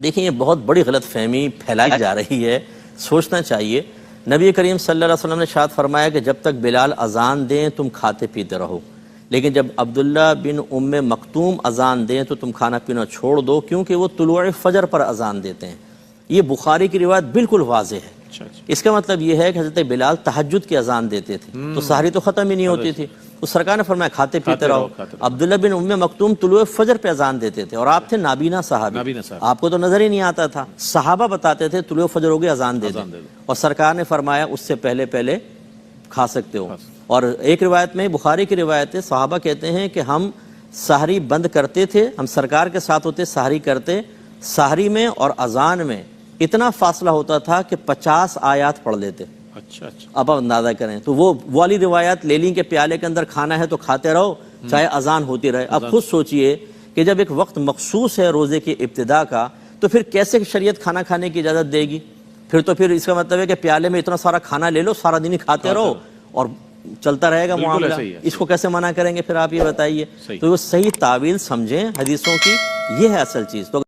دیکھیں یہ بہت بڑی غلط فہمی پھیلائی جا رہی ہے، سوچنا چاہیے۔ نبی کریم صلی اللہ علیہ وسلم نے ارشاد فرمایا کہ جب تک بلال اذان دیں تم کھاتے پیتے رہو، لیکن جب عبداللہ بن ام مکتوم اذان دیں تو تم کھانا پینا چھوڑ دو، کیونکہ وہ طلوع فجر پر اذان دیتے ہیں۔ یہ بخاری کی روایت بالکل واضح ہے۔ اس کا مطلب یہ ہے کہ حضرت بلال تہجد کی اذان دیتے تھے تو سحری تو ختم ہی نہیں ہوتی تھی، تو سرکار نے فرمایا کھاتے پیتے رہو۔ عبداللہ بن ام مکتوم طلوع فجر پہ اذان دیتے تھے اور آپ تھے نابینا صحابی، آپ کو تو نظر ہی نہیں آتا تھا، صحابہ بتاتے تھے طلوع فجر ہو گئی اذان دے دیں، اور سرکار نے فرمایا اس سے پہلے پہلے کھا سکتے ہو۔ اور ایک روایت میں بخاری کی روایت ہے، صحابہ کہتے ہیں کہ ہم سحری بند کرتے تھے، ہم سرکار کے ساتھ ہوتے سحری کرتے، سحری میں اور اذان میں اتنا فاصلہ ہوتا تھا کہ 50 آیات پڑھ لیتے۔ اب آپ اندازہ کریں تو وہ والی روایات لے لیں کہ پیالے کے اندر کھانا ہے تو کھاتے رہو چاہے اذان ہوتی رہے۔ اب خود سوچئے کہ جب ایک وقت مخصوص ہے روزے کی ابتدا کا تو پھر کیسے شریعت کھانا کھانے کی اجازت دے گی؟ پھر اس کا مطلب ہے کہ پیالے میں اتنا سارا کھانا لے لو، سارا دن ہی کھاتے رہو اور چلتا رہے گا معاملہ، اس کو کیسے منع کریں گے پھر آپ یہ بتائیے؟ تو وہ صحیح تعویل سمجھیں حدیثوں کی، یہ ہے اصل چیز۔ تو